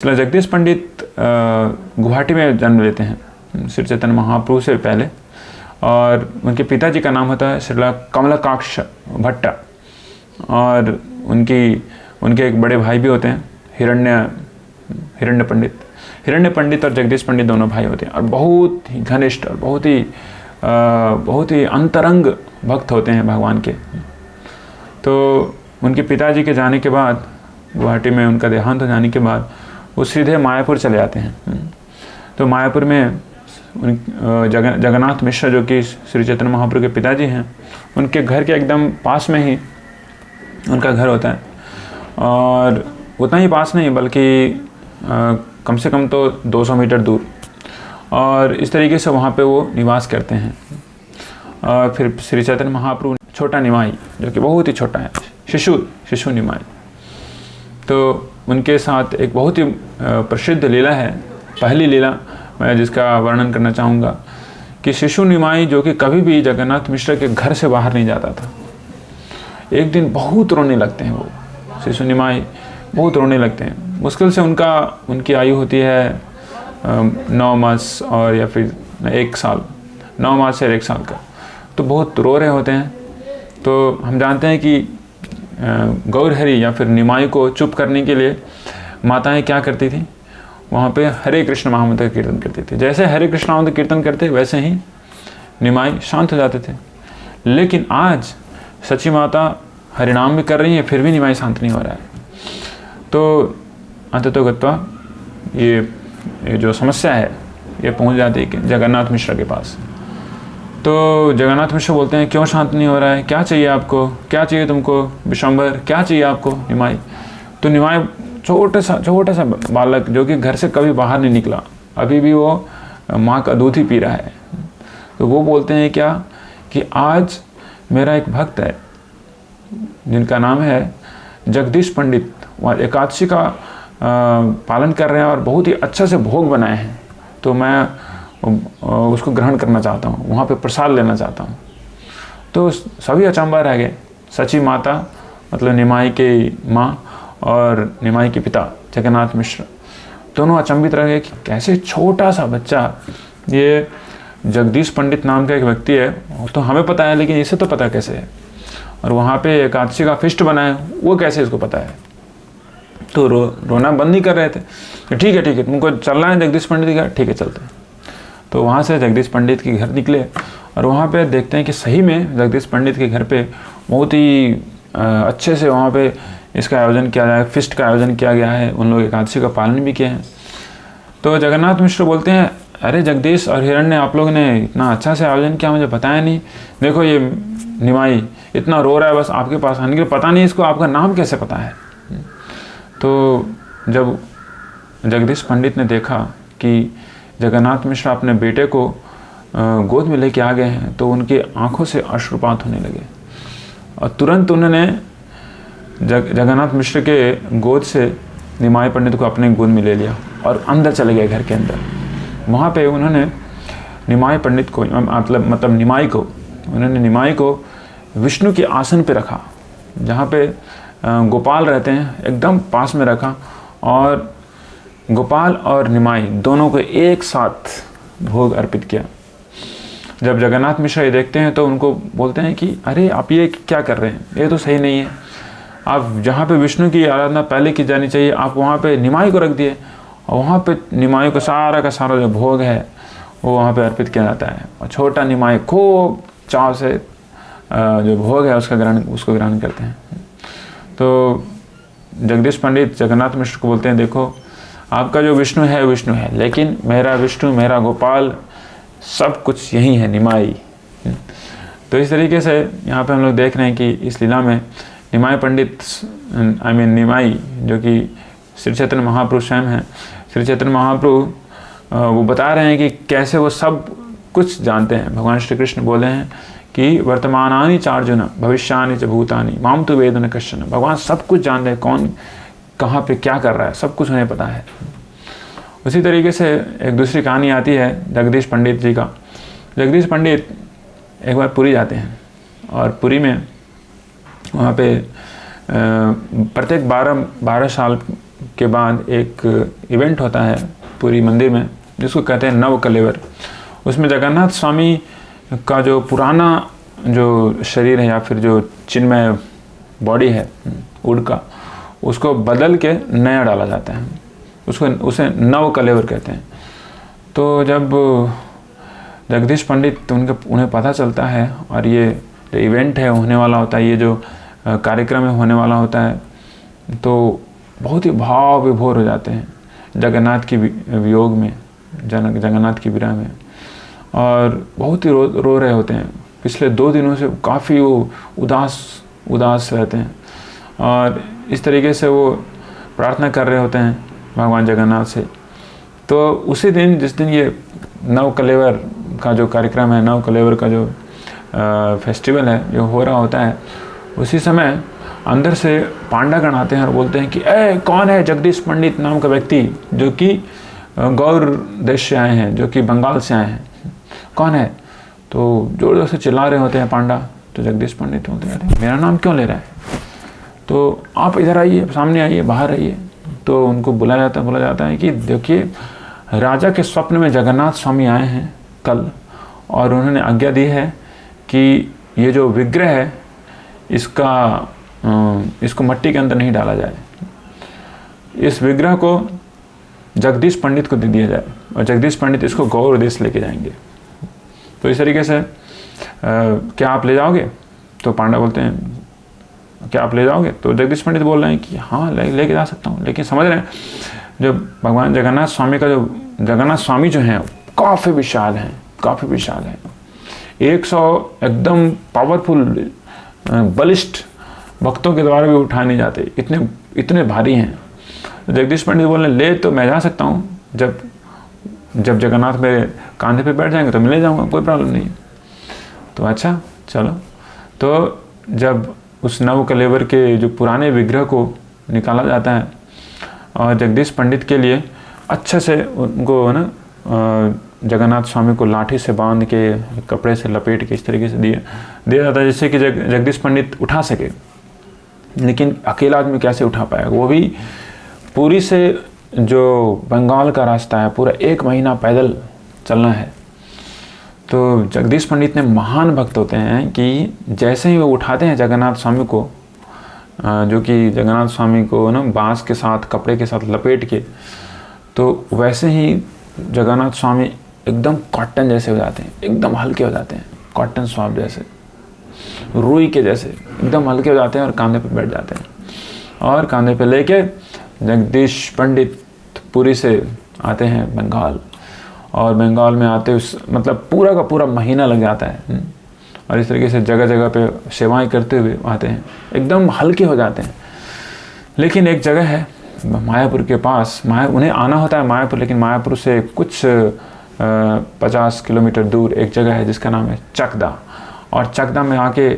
श्रील जगदीश पंडित गुवाहाटी में जन्म लेते हैं श्री चैतन्य महाप्रभु से पहले, और उनके पिताजी का नाम होता है श्रील कमलाकाक्ष भट्ट, और उनके एक बड़े भाई भी होते हैं हिरण्य पंडित और जगदीश पंडित दोनों भाई होते हैं, और बहुत ही घनिष्ठ और बहुत ही अंतरंग भक्त होते हैं भगवान के। तो उनके पिताजी के जाने के बाद, गुवाहाटी में उनका देहांत हो जाने के बाद, वो सीधे मायापुर चले जाते हैं। तो मायापुर में जगन्नाथ मिश्र, जो कि श्री चैतन्य महाप्रभु के पिताजी हैं, उनके घर के एकदम पास में ही उनका घर होता है, और उतना ही पास नहीं बल्कि कम से कम तो 200 मीटर दूर, और इस तरीके से वहाँ पे वो निवास करते हैं। और फिर श्री चैतन्य महाप्रभु छोटा निमाई, जो कि बहुत ही छोटा है, शिशु निमाई, तो उनके साथ एक बहुत ही प्रसिद्ध लीला है, पहली लीला मैं जिसका वर्णन करना चाहूँगा, कि शिशु निमाई जो कि कभी भी जगन्नाथ मिश्र के घर से बाहर नहीं जाता था, एक दिन बहुत रोने लगते हैं। वो शिशु निमाई बहुत रोने लगते हैं। मुश्किल से उनकी आयु होती है 9 मास और या फिर 1 साल, 9 मास से 1 साल का, तो बहुत रो रहे होते हैं। तो हम जानते हैं कि गौरहरी या फिर निमाई को चुप करने के लिए माताएं क्या करती थी, वहाँ पे हरे कृष्ण महामंत्र कीर्तन करती थी। जैसे हरे कृष्ण महामंत्र कीर्तन करते वैसे ही निमाई शांत हो जाते थे। लेकिन आज सची माता हरिनाम भी कर रही है, फिर भी निमाई शांत नहीं हो रहा है। तो अंततोगत्वा ये जो समस्या है ये पहुँच जाती है जगन्नाथ मिश्र के पास। तो जगन्नाथ मिश्र बोलते हैं, क्यों शांत नहीं हो रहा है, क्या चाहिए आपको, क्या चाहिए तुमको विशंबर, क्या चाहिए आपको निमाई। तो निमाई छोटा सा बालक, जो कि घर से कभी बाहर नहीं निकला, अभी भी वो माँ का दूध ही पी रहा है, तो वो बोलते हैं क्या कि आज मेरा एक भक्त है जिनका नाम है जगदीश पंडित, वह एकादशी का पालन कर रहे हैं और बहुत ही अच्छा से भोग बनाए हैं, तो मैं उसको ग्रहण करना चाहता हूँ, वहाँ पे प्रसाद लेना चाहता हूँ। तो सभी अचंभा रह गए। सची माता मतलब निमाई की माँ और निमाई के पिता जगन्नाथ मिश्र दोनों अचंभित रह गए कि कैसे छोटा सा बच्चा, ये जगदीश पंडित नाम का एक व्यक्ति है, तो हमें पता है लेकिन इसे तो पता कैसे है, और वहाँ पे एकादशी का फिस्ट बना है, वो कैसे इसको पता है। तो रोना बंद नहीं कर रहे थे कि ठीक है तुमको चलना है जगदीश पंडित के घर, ठीक है चलते हैं। तो वहाँ से जगदीश पंडित के घर निकले, और वहाँ पे देखते हैं कि सही में जगदीश पंडित के घर पे बहुत ही अच्छे से वहाँ पे इसका आयोजन किया जाए, फिस्ट का आयोजन किया गया है, उन लोग एकादशी का पालन भी किए हैं। तो जगन्नाथ मिश्र बोलते हैं, अरे जगदीश और हिरण्य, आप लोग ने इतना अच्छा से आयोजन किया, मुझे बताया नहीं। देखो ये निमाई इतना रो रहा है बस आपके पास आने के लिए, पता नहीं इसको आपका नाम कैसे पता है। तो जब जगदीश पंडित ने देखा कि जगन्नाथ मिश्र अपने बेटे को गोद में लेके आ गए हैं, तो उनकी आंखों से अश्रुपात होने लगे, और तुरंत उन्होंने जगन्नाथ मिश्र के गोद से निमाई पंडित को अपने गोद में ले लिया और अंदर चले गए घर के अंदर। वहाँ पे उन्होंने निमाई पंडित को मतलब निमाई को विष्णु के आसन पे रखा, जहाँ पे गोपाल रहते हैं एकदम पास में रखा, और गोपाल और निमाई दोनों को एक साथ भोग अर्पित किया। जब जगन्नाथ मिश्र ये देखते हैं तो उनको बोलते हैं कि अरे आप ये क्या कर रहे हैं, ये तो सही नहीं है, आप जहाँ पे विष्णु की आराधना पहले की जानी चाहिए, आप वहाँ पे निमाई को रख दिए, और वहाँ पे निमाई को सारा का सारा जो भोग है वो वहाँ पे अर्पित किया जाता है, और छोटा निमाई खूब चाव से जो भोग है उसको ग्रहण करते हैं। तो जगदीश पंडित जगन्नाथ मिश्र को बोलते हैं, देखो आपका जो विष्णु है, लेकिन मेरा विष्णु, मेरा गोपाल, सब कुछ यही है निमाई। तो इस तरीके से यहाँ पे हम लोग देख रहे हैं कि इस लीला में निमाई पंडित निमाई, जो कि श्री चैतन्य महाप्रभु स्वयं हैं, श्री चैतन्य महाप्रभु वो बता रहे हैं कि कैसे वो सब कुछ जानते हैं। भगवान श्री कृष्ण बोले हैं कि वर्तमानानि चार्जुन भविष्यानि च भूतानि माम तु वेद न कश्चन। भगवान सब कुछ जानते हैं, कौन कहाँ पे क्या कर रहा है, सब कुछ उन्हें पता है। उसी तरीके से एक दूसरी कहानी आती है जगदीश पंडित जी का। जगदीश पंडित एक बार पुरी जाते हैं, और पुरी में वहाँ पे प्रत्येक 12 साल के बाद एक इवेंट होता है पूरी मंदिर में जिसको कहते हैं नव कलेवर। उसमें जगन्नाथ स्वामी का जो पुराना जो शरीर है या फिर जो चिन्मय बॉडी है वुड का, उसको बदल के नया डाला जाता है, उसे नव कलेवर कहते हैं। तो जब जगदीश पंडित उन्हें पता चलता है और ये जो इवेंट है होने वाला होता है, ये जो कार्यक्रम है होने वाला होता है, तो बहुत ही भाव विभोर हो जाते हैं जगन्नाथ की वियोग में, जगन्नाथ की विरह में, और बहुत ही रो रहे होते हैं। पिछले 2 दिनों से काफ़ी वो उदास रहते हैं और इस तरीके से वो प्रार्थना कर रहे होते हैं भगवान जगन्नाथ से। तो उसी दिन जिस दिन ये नव कलेवर का जो कार्यक्रम है, नव कलेवर का जो फेस्टिवल है जो हो रहा होता है, उसी समय अंदर से पांडागण आते हैं और बोलते हैं कि कौन है जगदीश पंडित नाम का व्यक्ति जो कि गौर देश से आए हैं, जो कि बंगाल से आए हैं, कौन है? तो जोर जोर से चिल्ला रहे होते हैं पांडा। तो जगदीश पंडित बोलते हैं मेरा नाम क्यों ले रहा है, तो आप इधर आइए, सामने आइए, बाहर आइए। तो उनको बोला जाता है कि देखिए राजा के स्वप्न में जगन्नाथ स्वामी आए हैं कल, और उन्होंने आज्ञा दी है कि ये जो विग्रह है इसको मिट्टी के अंदर नहीं डाला जाए, इस विग्रह को जगदीश पंडित को दे दिया जाए और जगदीश पंडित इसको गौर देश लेके जाएंगे। तो इस तरीके से क्या आप ले जाओगे? तो पांडा बोलते हैं क्या आप ले जाओगे? तो जगदीश पंडित बोल रहे हैं कि हाँ लेके जा सकता हूँ, लेकिन समझ रहे हैं जो भगवान जगन्नाथ स्वामी का जो जगन्नाथ स्वामी जो हैं काफ़ी विशाल हैं, 100 एकदम पावरफुल बलिष्ठ भक्तों के द्वारा भी उठाए नहीं जाते, इतने भारी हैं। जगदीश पंडित बोले ले तो मैं जा सकता हूँ, जब जगन्नाथ मेरे कांधे पे बैठ जाएंगे तो मैं ले जाऊँगा, कोई प्रॉब्लम नहीं। तो अच्छा चलो। तो जब उस नव कलेवर के जो पुराने विग्रह को निकाला जाता है और जगदीश पंडित के लिए अच्छे से उनको ना जगन्नाथ स्वामी को लाठी से बांध के कपड़े से लपेट के इस तरीके से दिया जाता है जिससे कि जगदीश पंडित उठा सके। लेकिन अकेला आदमी कैसे उठा पाएगा, वो भी पूरी से जो बंगाल का रास्ता है, पूरा 1 महीना पैदल चलना है। तो जगदीश पंडित ने महान भक्त होते हैं कि जैसे ही वो उठाते हैं जगन्नाथ स्वामी को, जो कि जगन्नाथ स्वामी को ना बांस के साथ कपड़े के साथ लपेट के, तो वैसे ही जगन्नाथ स्वामी एकदम कॉटन जैसे हो जाते हैं, एकदम हल्के हो जाते हैं, कॉटन स्वाब जैसे, रुई के जैसे एकदम हल्के हो जाते हैं और कांधे पे बैठ जाते हैं। और कांधे पे लेके जगदीश पंडित पुरी से आते हैं बंगाल, और बंगाल में आते मतलब पूरा का पूरा महीना लग जाता है, और इस तरीके से जगह जगह पे सेवाएं करते हुए आते हैं, एकदम हल्के हो जाते हैं। लेकिन एक जगह है मायापुर के पास, उन्हें आना होता है मायापुर, लेकिन मायापुर से कुछ 50 किलोमीटर दूर एक जगह है जिसका नाम है चकदा। और चकदा में आके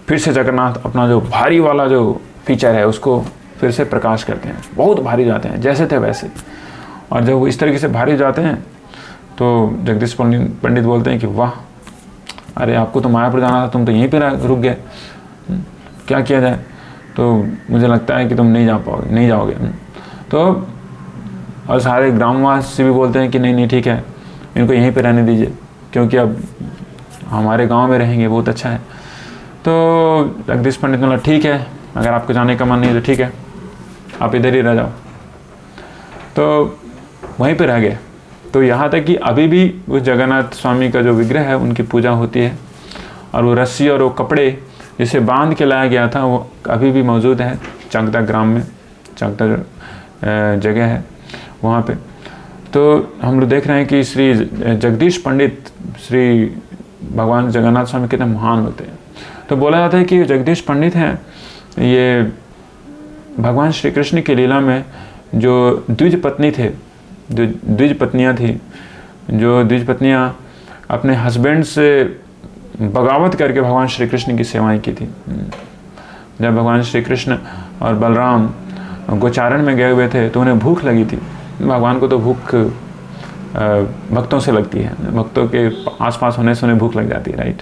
फिर से जगन्नाथ अपना जो भारी वाला जो फीचर है उसको फिर से प्रकाश करते हैं, बहुत भारी जाते हैं जैसे थे वैसे। और जब वो इस तरीके से भारी जाते हैं तो जगदीश पंडित बोलते हैं कि वाह, अरे आपको तो मायापुर जाना था, तुम तो यहीं पर रुक गए, क्या किया जाए? तो मुझे लगता है कि तुम नहीं जाओगे। तो और सारे ग्रामवासी भी बोलते हैं कि नहीं ठीक है, इनको यहीं पे रहने दीजिए, क्योंकि अब हमारे गांव में रहेंगे, बहुत अच्छा है। तो जगदीश पंडित ने बोला ठीक है, अगर आपको जाने का मन नहीं है तो ठीक है, आप इधर ही रह जाओ। तो वहीं पे रह गए। तो यहाँ तक कि अभी भी उस जगन्नाथ स्वामी का जो विग्रह है उनकी पूजा होती है, और वो रस्सी और वो कपड़े जिसे बांध के लाया गया था वो अभी भी मौजूद है चकदा ग्राम में, चकदा जगह है वहाँ पे। तो हम लोग देख रहे हैं कि श्री जगदीश पंडित, श्री भगवान जगन्नाथ स्वामी कितने महान होते हैं। तो बोला जाता है कि जगदीश पंडित हैं, ये भगवान श्री कृष्ण की लीला में जो द्विज पत्नी थे, द्विज पत्नियाँ थी, जो द्विज पत्नियाँ अपने हस्बैंड से बगावत करके भगवान श्री कृष्ण की सेवाएं की थी। जब भगवान श्री कृष्ण और बलराम गोचारण में गए हुए थे तो उन्हें भूख लगी थी। भगवान को तो भूख भक्तों से लगती है, भक्तों के आसपास होने से उन्हें भूख लग जाती है, राइट।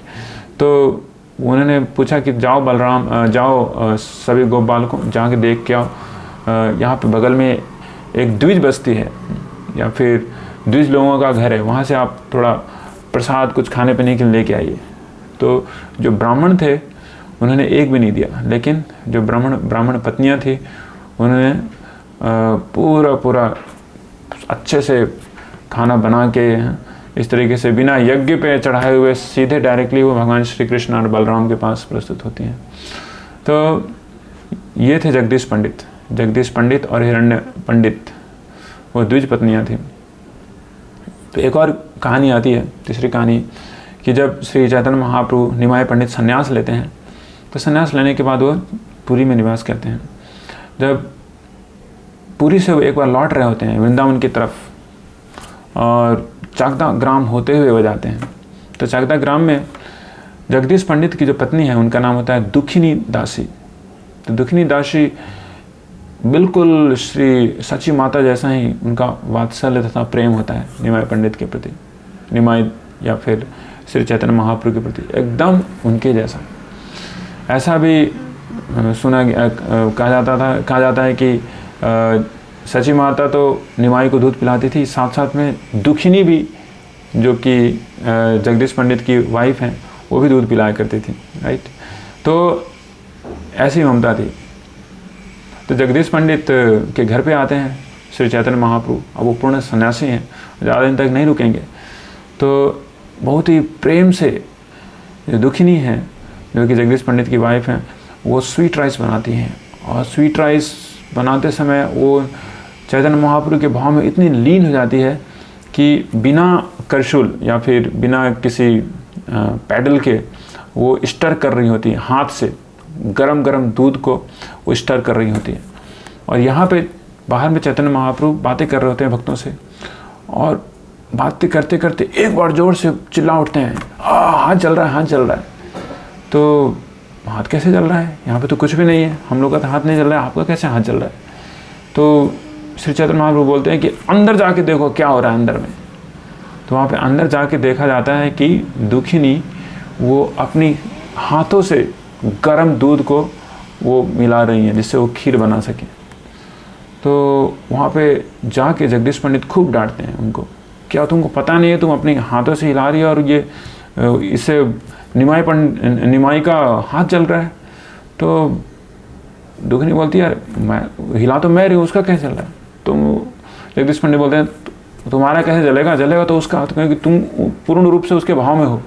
तो उन्होंने पूछा कि जाओ बलराम, जाओ सभी गोप बालकों जाके देख के आओ, यहाँ पे बगल में एक द्विज बस्ती है या फिर द्विज लोगों का घर है, वहाँ से आप थोड़ा प्रसाद कुछ खाने पीने के लिए लेके आइए। तो जो ब्राह्मण थे उन्होंने एक भी नहीं दिया, लेकिन जो ब्राह्मण पत्नियाँ थी उन्होंने पूरा अच्छे से खाना बना के इस तरीके से बिना यज्ञ पे चढ़ाए हुए सीधे डायरेक्टली वो भगवान श्री कृष्ण और बलराम के पास प्रस्तुत होती हैं। तो ये थे जगदीश पंडित और हिरण्य पंडित, वो द्विज पत्नियाँ थीं। तो एक और कहानी आती है, तीसरी कहानी, कि जब श्री चैतन्य महाप्रभु निमाय पंडित संन्यास लेते हैं, तो संन्यास लेने के बाद वो पुरी में निवास करते हैं। जब पुरी से वो एक बार लौट रहे होते हैं वृंदावन की तरफ, और चाकदा ग्राम होते हुए वो जाते हैं। तो चाकदा ग्राम में जगदीश पंडित की जो पत्नी है उनका नाम होता है दुखिनी दासी। तो दुखिनी दासी बिल्कुल श्री सची माता जैसा ही उनका वात्सल्य तथा प्रेम होता है निमाय पंडित के प्रति, निमाय या फिर श्री चैतन्य महाप्रभु के प्रति एकदम उनके जैसा। ऐसा भी कहा जाता है कि सची माता तो निमाई को दूध पिलाती थी, साथ साथ में दुखिनी भी, जो कि जगदीश पंडित की वाइफ हैं, वो भी दूध पिलाया करती थी, राइट। तो ऐसी ममता थी। तो जगदीश पंडित के घर पे आते हैं श्री चैतन्य महाप्रभु। अब वो पूर्ण सन्यासी हैं, ज़्यादा दिन तक नहीं रुकेंगे। तो बहुत ही प्रेम से जो दुखिनी हैं, जो कि जगदीश पंडित की वाइफ हैं, वो स्वीट राइस बनाती हैं। और स्वीट राइस बनाते समय वो चैतन्य महाप्रभु के भाव में इतनी लीन हो जाती है कि बिना करछुल या फिर बिना किसी पैडल के वो स्टर कर रही होती है, हाथ से गरम दूध को वो स्टर कर रही होती है। और यहाँ पे बाहर में चैतन्य महाप्रभु बातें कर रहे होते हैं भक्तों से, और बातें करते करते एक बार जोर से चिल्ला उठते हैं, हाथ चल रहा है। तो हाथ कैसे चल रहा है, यहाँ पे तो कुछ भी नहीं है, हम लोग का तो हाथ नहीं चल रहा है, आपका कैसे हाथ चल रहा है। तो श्री चैतन्य महाप्रभु बोलते हैं कि अंदर जाके देखो क्या हो रहा है अंदर में। तो वहाँ पे अंदर जाके देखा जाता है कि दुखिनी वो अपनी हाथों से गर्म दूध को वो मिला रही हैं जिससे वो खीर बना सके। तो वहाँ पे जाके जगदीश पंडित खूब डांटते हैं उनको, क्या तुमको पता नहीं है, तुम अपने हाथों से हिला रही है और ये इससे निमाई का हाथ चल रहा है। तो दुखनी बोलती है, यार मैं हिला तो मैं रही हूँ, उसका कैसे चल रहा है। तो जगदीश पंडित बोलते हैं, तुम्हारा कैसे जलेगा तो उसका हाथ, क्योंकि तुम पूर्ण रूप से उसके भाव में हो।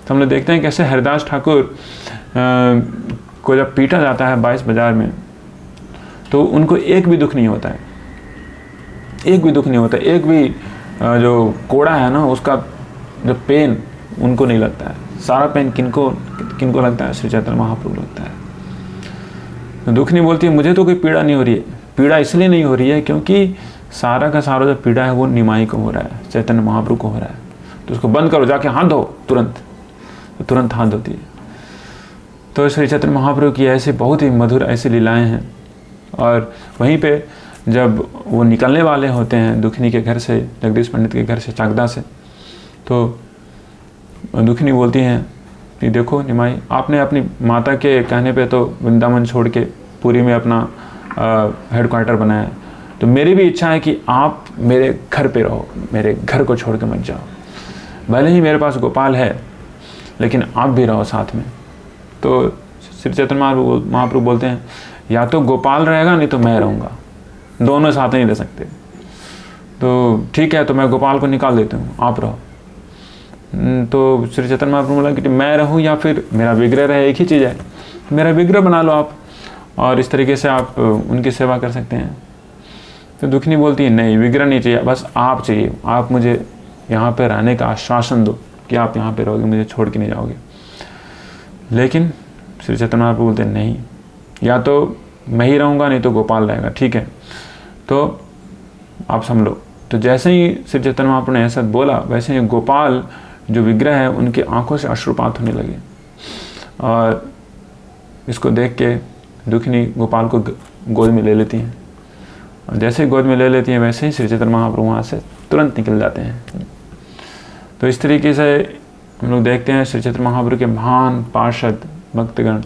तो हम लोग देखते हैं कैसे हरिदास ठाकुर को जब पीटा जाता है 22 बाजार में, तो उनको एक भी दुख नहीं होता है, एक भी जो कोड़ा है ना उसका जो पेन उनको नहीं लगता है। सारा पेन किनको लगता है, श्री चैतन्य महाप्रभु लगता है। तो दुखनी बोलती है, मुझे तो कोई पीड़ा नहीं हो रही है। पीड़ा इसलिए नहीं हो रही है क्योंकि सारा का सारा जो पीड़ा है वो निमाई को हो रहा है, चैतन्य महाप्रभु को हो रहा है। तो उसको बंद करो, जाके हाथ धो तुरंत हाथ धोती है। तो श्री चैतन्य महाप्रभु की ऐसी बहुत ही मधुर ऐसी लीलाएं हैं। और वहीं पे जब वो निकलने वाले होते हैं दुखनी के घर से, जगदीश पंडित के घर से, चाकदा से, तो दुखनी बोलती हैं कि देखो निमाई, आपने अपनी माता के कहने पे तो वृंदावन छोड़ के पुरी में अपना हेडक्वार्टर बनाया, तो मेरी भी इच्छा है कि आप मेरे घर पे रहो, मेरे घर को छोड़ के मत जाओ। भले ही मेरे पास गोपाल है लेकिन आप भी रहो साथ में। तो श्री चैतन्य महाप्रभु बोलते हैं, या तो गोपाल रहेगा नहीं तो मैं रहूँगा, दोनों साथ नहीं रह सकते। तो ठीक है, तो मैं गोपाल को निकाल देती हूँ, आप रहो। तो श्री चैतन्य महाप्रभु बोला कि मैं रहूँ या फिर मेरा विग्रह रहे, एक ही चीज़ है, मेरा विग्रह बना लो आप, और इस तरीके से आप उनकी सेवा कर सकते हैं। तो दुखनी बोलती है, नहीं विग्रह नहीं चाहिए, बस आप चाहिए, आप मुझे यहाँ पे रहने का आश्वासन दो कि आप यहाँ पे रहोगे, मुझे छोड़ के नहीं जाओगे। लेकिन श्री चैतन्य महाप्रभु बोलते हैं, नहीं, या तो मैं ही रहूँगा नहीं तो गोपाल रहेगा, ठीक है, तो आप संभलो। तो जैसे ही श्री चैतन्य महाप्रभु ने ऐसा बोला, वैसे ही गोपाल जो विग्रह है उनकी आंखों से अश्रुपात होने लगे। और इसको देख के दुखनी गोपाल को गोद में ले लेती हैं, और जैसे ही गोद में ले लेती हैं वैसे ही श्री चैतन्य महाप्रभु वहाँ से तुरंत निकल जाते हैं। तो इस तरीके से हम लोग देखते हैं श्री चैतन्य महाप्रभु के महान पार्षद भक्तगण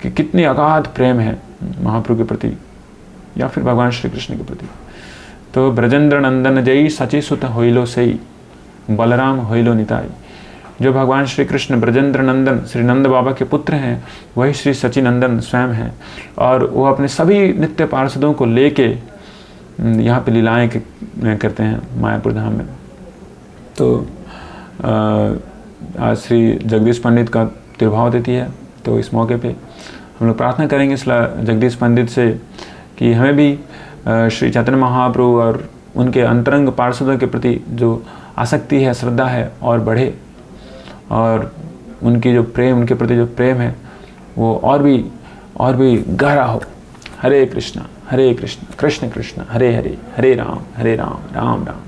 कि कितनी अगाध प्रेम है महाप्रभु के प्रति या फिर भगवान श्री कृष्ण के प्रति। तो ब्रजेंद्र नंदन जई सची सुत होइलो सई, बलराम होइलो निताई। जो भगवान श्री कृष्ण ब्रजेंद्र नंदन श्री नंद बाबा के पुत्र हैं, वही श्री सचिनंदन स्वयं हैं, और वो अपने सभी नित्य पार्षदों को लेके यहाँ पे लीलाएं करते हैं मायापुर धाम में। तो आज श्री जगदीश पंडित का तिरुभाव तिथि है, तो इस मौके पे हम लोग प्रार्थना करेंगे जगदीश पंडित से कि हमें भी श्री चैतन्य महाप्रभु और उनके अंतरंग पार्षदों के प्रति जो आसक्ति है, श्रद्धा है, और बढ़े, और उनकी जो प्रेम, उनके प्रति जो प्रेम है वो और भी गहरा हो। हरे कृष्ण कृष्ण कृष्ण हरे हरे, हरे राम राम राम।